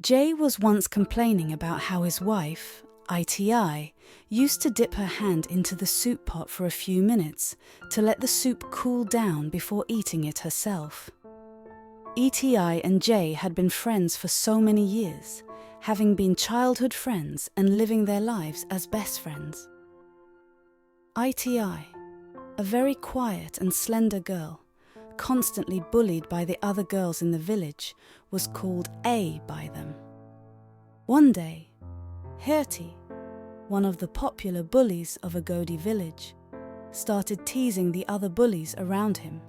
Jay was once complaining about how his wife, ITI, used to dip her hand into the soup pot for a few minutes to let the soup cool down before eating it herself. ITI and J had been friends for so many years, having been childhood friends and living their lives as best friends. ITI, a very quiet and slender girl, constantly bullied by the other girls in the village, was called A by them. One day, Hirti, one of the popular bullies of Agodi village, started teasing the other bullies around him.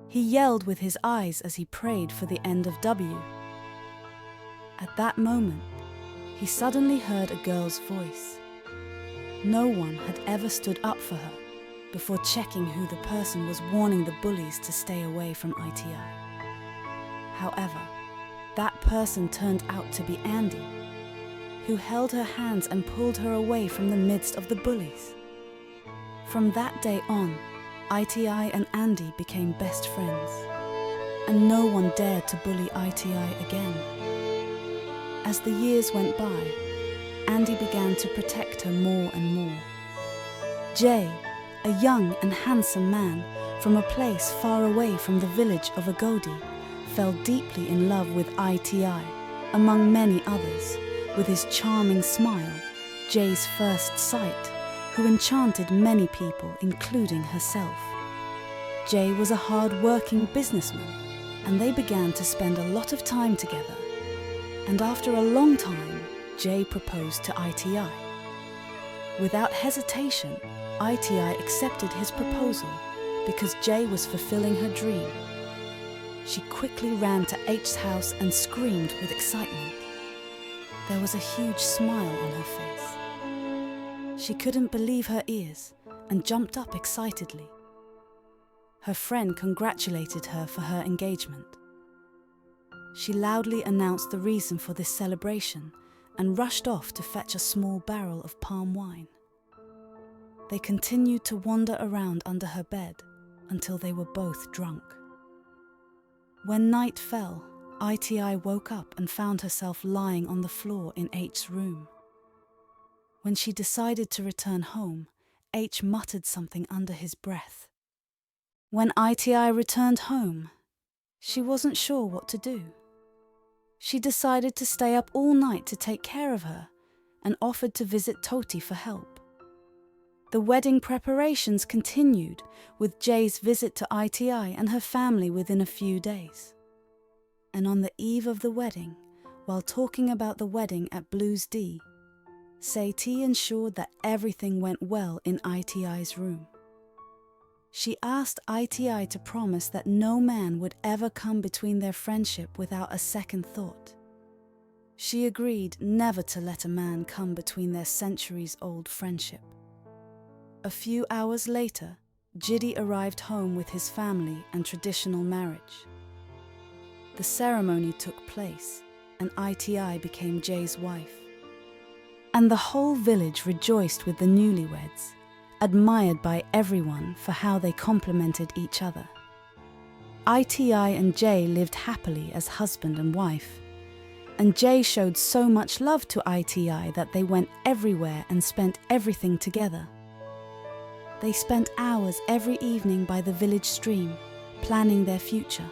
He yelled with his eyes as he prayed for the end of W. At that moment, he suddenly heard a girl's voice. No one had ever stood up for her before checking who the person was warning the bullies to stay away from ITI. However, that person turned out to be Andy, who held her hands and pulled her away from the midst of the bullies. From that day on, ITI and Andy became best friends, and no one dared to bully ITI again. As the years went by, Andy began to protect her more and more. Jay, a young and handsome man from a place far away from the village of Agodi, fell deeply in love with ITI, among many others, with his charming smile, Jay's first sight, who enchanted many people, including herself. Jay was a hard-working businessman, and they began to spend a lot of time together. And after a long time, Jay proposed to ITI. Without hesitation, ITI accepted his proposal because Jay was fulfilling her dream. She quickly ran to H's house and screamed with excitement. There was a huge smile on her face. She couldn't believe her ears and jumped up excitedly. Her friend congratulated her for her engagement. She loudly announced the reason for this celebration and rushed off to fetch a small barrel of palm wine. They continued to wander around under her bed until they were both drunk. When night fell, ITI woke up and found herself lying on the floor in H's room. When she decided to return home, H muttered something under his breath. When ITI returned home, she wasn't sure what to do. She decided to stay up all night to take care of her and offered to visit Toti for help. The wedding preparations continued, with Jay's visit to ITI and her family within a few days. And on the eve of the wedding, while talking about the wedding at Blues D, Satie ensured that everything went well in ITI's room. She asked ITI to promise that no man would ever come between their friendship without a second thought. She agreed never to let a man come between their centuries-old friendship. A few hours later, Jiddy arrived home with his family and traditional marriage. The ceremony took place, and ITI became Jay's wife. And the whole village rejoiced with the newlyweds, admired by everyone for how they complemented each other. ITI and Jay lived happily as husband and wife, and Jay showed so much love to ITI that they went everywhere and spent everything together. They spent hours every evening by the village stream, planning their future.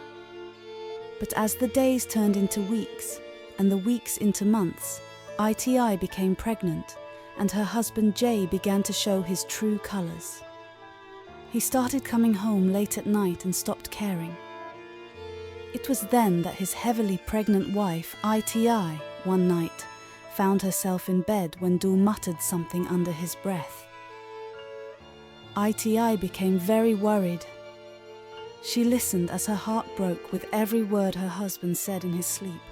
But as the days turned into weeks, and the weeks into months, ITI became pregnant, and her husband Jay began to show his true colours. He started coming home late at night and stopped caring. It was then that his heavily pregnant wife, ITI, one night, found herself in bed when Dul muttered something under his breath. ITI became very worried. She listened as her heart broke with every word her husband said in his sleep,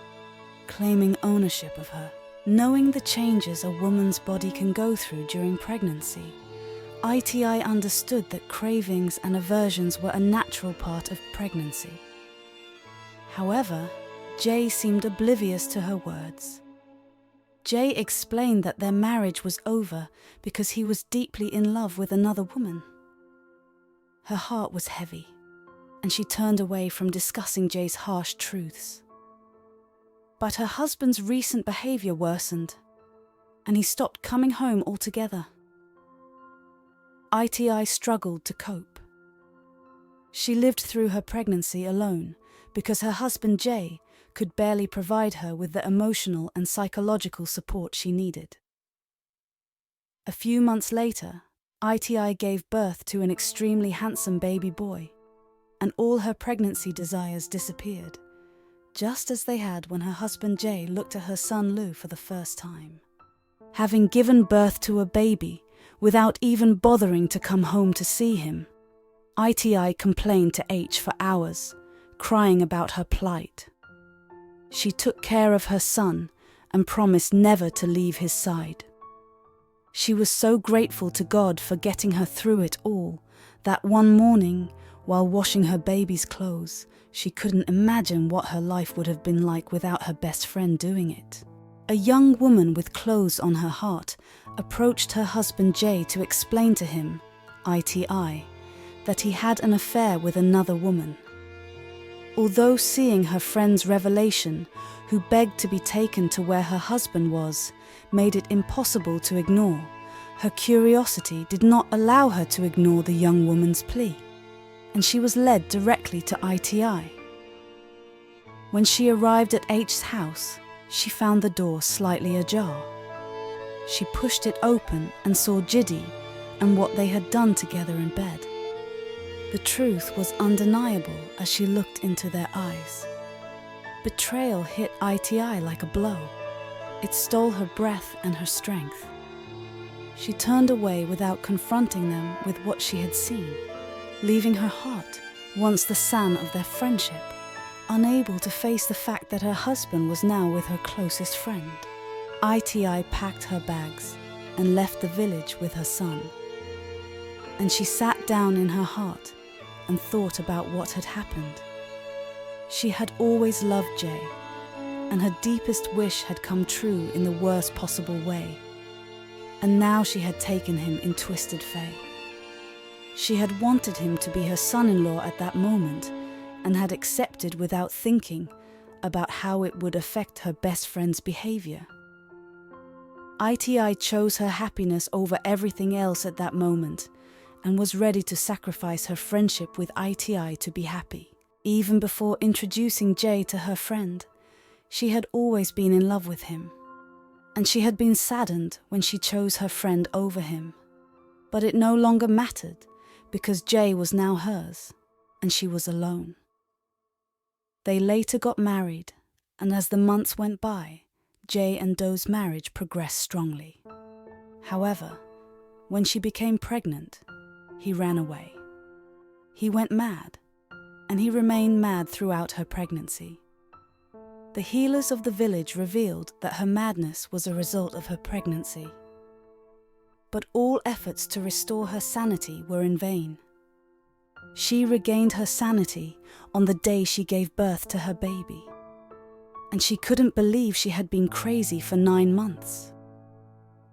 claiming ownership of her. Knowing the changes a woman's body can go through during pregnancy, ITI understood that cravings and aversions were a natural part of pregnancy. However, Jay seemed oblivious to her words. Jay explained that their marriage was over because he was deeply in love with another woman. Her heart was heavy, and she turned away from discussing Jay's harsh truths. But her husband's recent behavior worsened, and he stopped coming home altogether. ITI struggled to cope. She lived through her pregnancy alone because her husband Jay could barely provide her with the emotional and psychological support she needed. A few months later, ITI gave birth to an extremely handsome baby boy, and all her pregnancy desires disappeared, just as they had when her husband Jay looked at her son Lou for the first time. Having given birth to a baby without even bothering to come home to see him, ITI complained to H for hours, crying about her plight. She took care of her son and promised never to leave his side. She was so grateful to God for getting her through it all that one morning, while washing her baby's clothes, she couldn't imagine what her life would have been like without her best friend doing it. A young woman with clothes on her heart approached her husband Jay to explain to him, ITI, that he had an affair with another woman. Although seeing her friend's revelation, who begged to be taken to where her husband was, made it impossible to ignore, her curiosity did not allow her to ignore the young woman's plea, and she was led directly to ITI. When she arrived at H's house, she found the door slightly ajar. She pushed it open and saw Jiddy and what they had done together in bed. The truth was undeniable as she looked into their eyes. Betrayal hit ITI like a blow. It stole her breath and her strength. She turned away without confronting them with what she had seen, leaving her heart, once the sun of their friendship, unable to face the fact that her husband was now with her closest friend. ITI packed her bags and left the village with her son. And she sat down in her heart and thought about what had happened. She had always loved Jay, and her deepest wish had come true in the worst possible way. And now she had taken him in twisted fate. She had wanted him to be her son-in-law at that moment, and had accepted without thinking about how it would affect her best friend's behavior. ITI chose her happiness over everything else at that moment, and was ready to sacrifice her friendship with ITI to be happy. Even before introducing Jay to her friend, she had always been in love with him, and she had been saddened when she chose her friend over him. But it no longer mattered, because Jay was now hers, and she was alone. They later got married, and as the months went by, Jay and Doe's marriage progressed strongly. However, when she became pregnant, he ran away. He went mad, and he remained mad throughout her pregnancy. The healers of the village revealed that her madness was a result of her pregnancy. But all efforts to restore her sanity were in vain. She regained her sanity on the day she gave birth to her baby, and she couldn't believe she had been crazy for 9 months.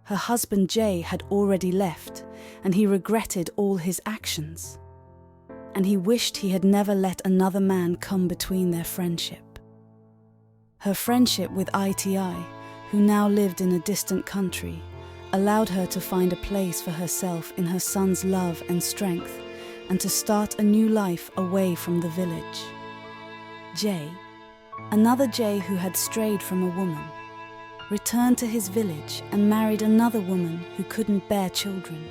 Her husband Jay had already left, and he regretted all his actions, and he wished he had never let another man come between their friendship. Her friendship with ITI, who now lived in a distant country, allowed her to find a place for herself in her son's love and strength, and to start a new life away from the village. Jay, another Jay who had strayed from a woman, returned to his village and married another woman who couldn't bear children.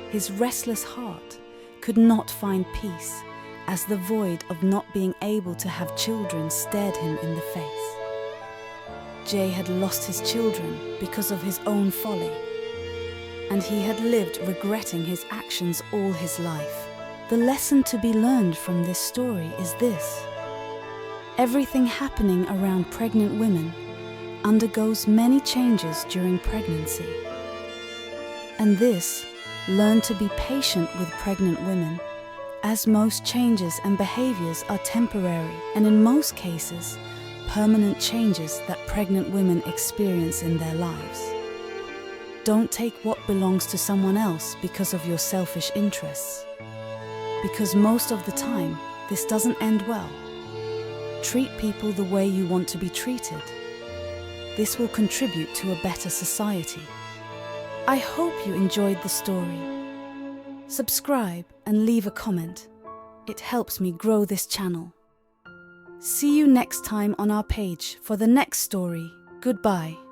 His restless heart could not find peace, as the void of not being able to have children stared him in the face. Jay had lost his children because of his own folly, and he had lived regretting his actions all his life. The lesson to be learned from this story is this: everything happening around pregnant women undergoes many changes during pregnancy. And this, learn to be patient with pregnant women, as most changes and behaviors are temporary and in most cases, permanent changes that pregnant women experience in their lives. Don't take what belongs to someone else because of your selfish interests, because most of the time, this doesn't end well. Treat people the way you want to be treated. This will contribute to a better society. I hope you enjoyed the story. Subscribe and leave a comment. It helps me grow this channel. See you next time on our page for the next story. Goodbye.